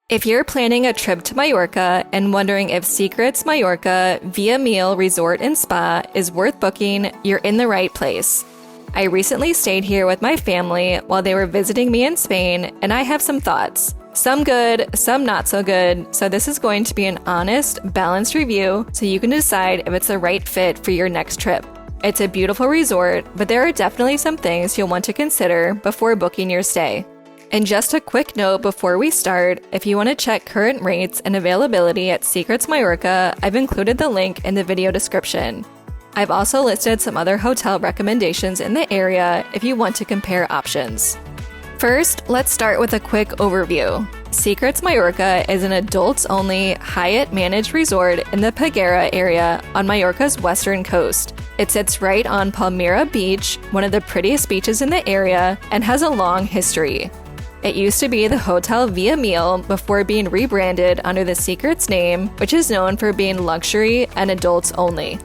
If you're planning a trip to Mallorca and wondering if Secrets Mallorca Villamil Resort and Spa is worth booking, you're in the right place. I recently stayed here with my family while they were visiting me in Spain, and I have some thoughts. Some good, some not so good, so this is going to be an honest, balanced review so you can decide if it's the right fit for your next trip. It's a beautiful resort, but there are definitely some things you'll want to consider before booking your stay. And just a quick note before we start, if you want to check current rates and availability at Secrets Mallorca, I've included the link in the video description. I've also listed some other hotel recommendations in the area if you want to compare options. First, let's start with a quick overview. Secrets Mallorca is an adults-only, Hyatt-managed resort in the Peguera area on Mallorca's western coast. It sits right on Palmyra Beach, one of the prettiest beaches in the area, and has a long history. It used to be the Hotel Villamil before being rebranded under the Secrets name, which is known for being luxury and adults only.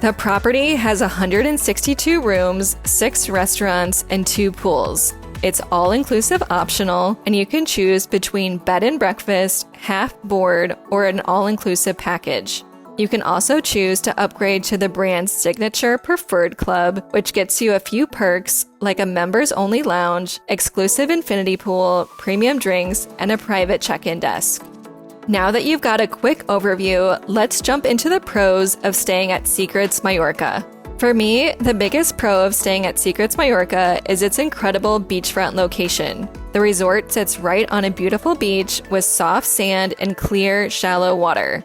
The property has 162 rooms, 6 restaurants, and 2 pools. It's all-inclusive optional, and you can choose between bed and breakfast, half board, or an all-inclusive package. You can also choose to upgrade to the brand's signature preferred club, which gets you a few perks like a members-only lounge, exclusive infinity pool, premium drinks, and a private check-in desk. Now that you've got a quick overview, let's jump into the pros of staying at Secrets Mallorca. For me, the biggest pro of staying at Secrets Mallorca is its incredible beachfront location. The resort sits right on a beautiful beach with soft sand and clear, shallow water.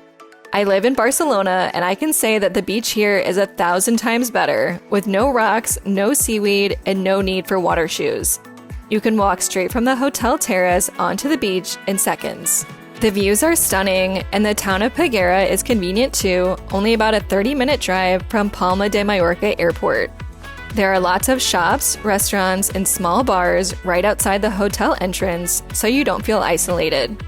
I live in Barcelona, and I can say that the beach here is 1,000 times better, with no rocks, no seaweed, and no need for water shoes. You can walk straight from the hotel terrace onto the beach in seconds. The views are stunning, and the town of Peguera is convenient too, only about a 30-minute drive from Palma de Mallorca Airport. There are lots of shops, restaurants, and small bars right outside the hotel entrance, so you don't feel isolated.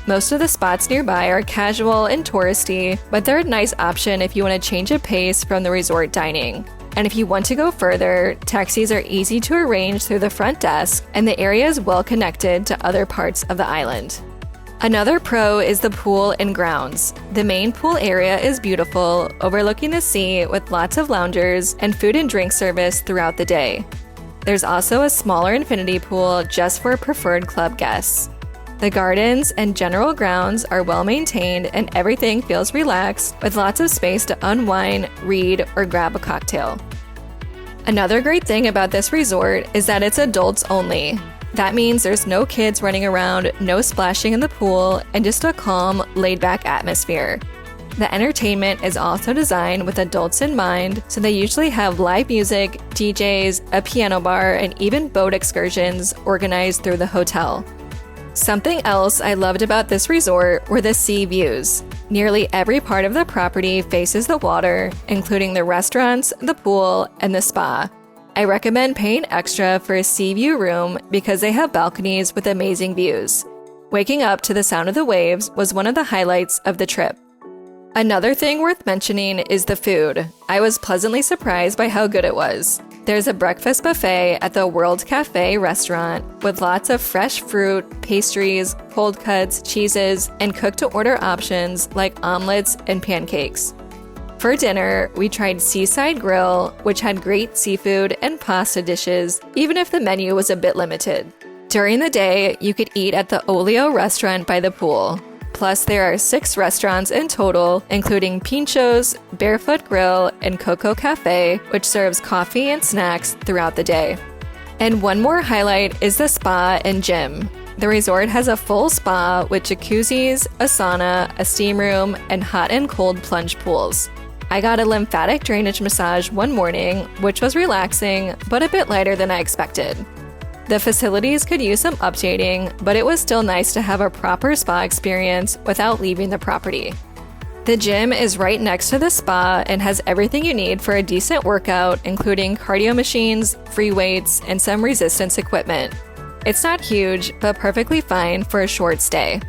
Most of the spots nearby are casual and touristy, but they're a nice option if you want to change a pace from the resort dining. And if you want to go further, taxis are easy to arrange through the front desk, and the area is well connected to other parts of the island. Another pro is the pool and grounds. The main pool area is beautiful, overlooking the sea with lots of loungers and food and drink service throughout the day. There's also a smaller infinity pool just for preferred club guests. The gardens and general grounds are well maintained and everything feels relaxed with lots of space to unwind, read, or grab a cocktail. Another great thing about this resort is that it's adults only. That means there's no kids running around, no splashing in the pool, and just a calm, laid-back atmosphere. The entertainment is also designed with adults in mind, so they usually have live music, DJs, a piano bar, and even boat excursions organized through the hotel. Something else I loved about this resort were the sea views. Nearly every part of the property faces the water, including the restaurants, the pool, and the spa. I recommend paying extra for a sea view room because they have balconies with amazing views. Waking up to the sound of the waves was one of the highlights of the trip. Another thing worth mentioning is the food. I was pleasantly surprised by how good it was. There's a breakfast buffet at the World Cafe restaurant with lots of fresh fruit, pastries, cold cuts, cheeses, and cooked-to-order options like omelets and pancakes. For dinner, we tried Seaside Grill, which had great seafood and pasta dishes, even if the menu was a bit limited. During the day, you could eat at the Olio restaurant by the pool. Plus, there are 6 restaurants in total, including Pinchos, Barefoot Grill, and Coco Cafe, which serves coffee and snacks throughout the day. And one more highlight is the spa and gym. The resort has a full spa with jacuzzis, a sauna, a steam room, and hot and cold plunge pools. I got a lymphatic drainage massage one morning, which was relaxing, but a bit lighter than I expected. The facilities could use some updating, but it was still nice to have a proper spa experience without leaving the property. The gym is right next to the spa and has everything you need for a decent workout, including cardio machines, free weights, and some resistance equipment. It's not huge, but perfectly fine for a short stay.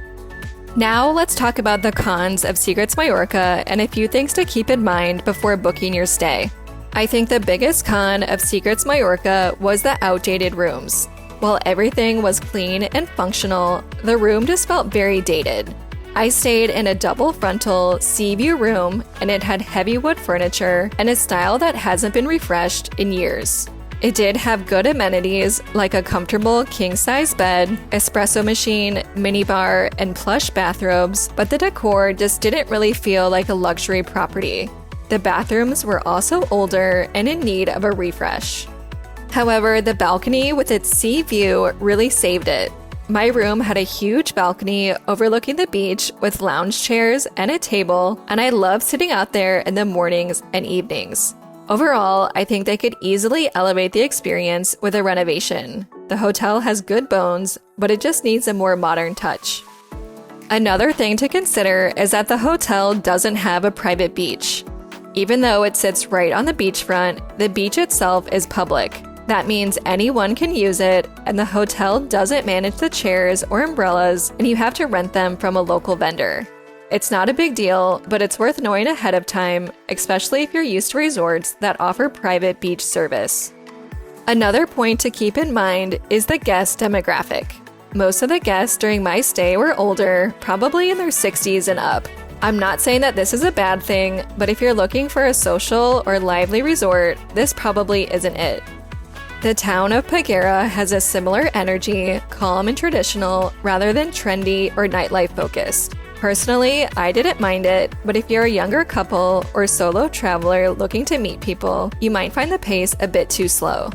Now let's talk about the cons of Secrets Mallorca and a few things to keep in mind before booking your stay. I think the biggest con of Secrets Mallorca was the outdated rooms. While everything was clean and functional, the room just felt very dated. I stayed in a double frontal sea view room, and it had heavy wood furniture and a style that hasn't been refreshed in years. It did have good amenities like a comfortable king-size bed, espresso machine, minibar, and plush bathrobes, but the decor just didn't really feel like a luxury property. The bathrooms were also older and in need of a refresh. However, the balcony with its sea view really saved it. My room had a huge balcony overlooking the beach with lounge chairs and a table, and I love sitting out there in the mornings and evenings. Overall, I think they could easily elevate the experience with a renovation. The hotel has good bones, but it just needs a more modern touch. Another thing to consider is that the hotel doesn't have a private beach. Even though it sits right on the beachfront, the beach itself is public. That means anyone can use it, and the hotel doesn't manage the chairs or umbrellas, and you have to rent them from a local vendor. It's not a big deal, but it's worth knowing ahead of time, especially if you're used to resorts that offer private beach service. Another point to keep in mind is the guest demographic. Most of the guests during my stay were older, probably in their 60s and up. I'm not saying that this is a bad thing, but if you're looking for a social or lively resort, this probably isn't it. The town of Peguera has a similar energy, calm and traditional, rather than trendy or nightlife focused. Personally, I didn't mind it, but if you're a younger couple or solo traveler looking to meet people, you might find the pace a bit too slow.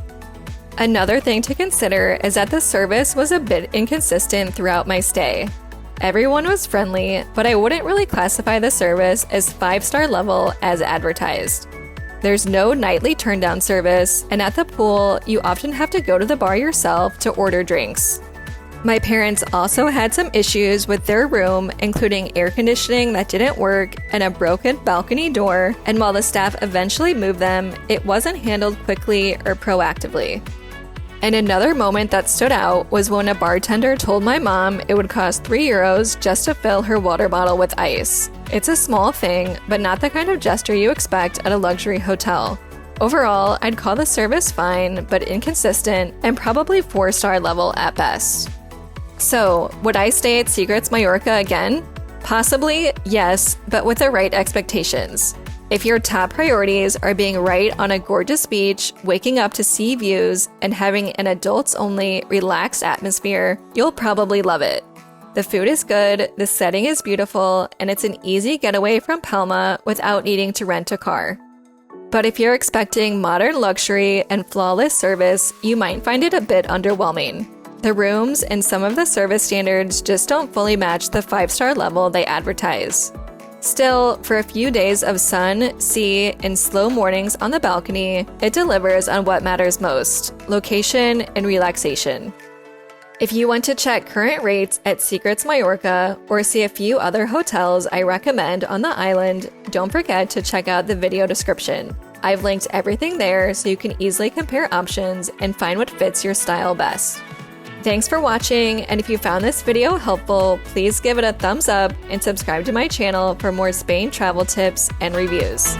Another thing to consider is that the service was a bit inconsistent throughout my stay. Everyone was friendly, but I wouldn't really classify the service as 5-star level as advertised. There's no nightly turn-down service, and at the pool, you often have to go to the bar yourself to order drinks. My parents also had some issues with their room, including air conditioning that didn't work and a broken balcony door, and while the staff eventually moved them, it wasn't handled quickly or proactively. And another moment that stood out was when a bartender told my mom it would cost €3 just to fill her water bottle with ice. It's a small thing, but not the kind of gesture you expect at a luxury hotel. Overall, I'd call the service fine, but inconsistent, and probably 4-star level at best. So, would I stay at Secrets Mallorca again? Possibly, yes, but with the right expectations. If your top priorities are being right on a gorgeous beach, waking up to sea views, and having an adults-only, relaxed atmosphere, you'll probably love it. The food is good, the setting is beautiful, and it's an easy getaway from Palma without needing to rent a car. But if you're expecting modern luxury and flawless service, you might find it a bit underwhelming. The rooms and some of the service standards just don't fully match the 5-star level they advertise. Still, for a few days of sun, sea, and slow mornings on the balcony, it delivers on what matters most: location and relaxation. If you want to check current rates at Secrets Mallorca or see a few other hotels I recommend on the island, don't forget to check out the video description. I've linked everything there so you can easily compare options and find what fits your style best. Thanks for watching, and if you found this video helpful, please give it a thumbs up and subscribe to my channel for more Spain travel tips and reviews.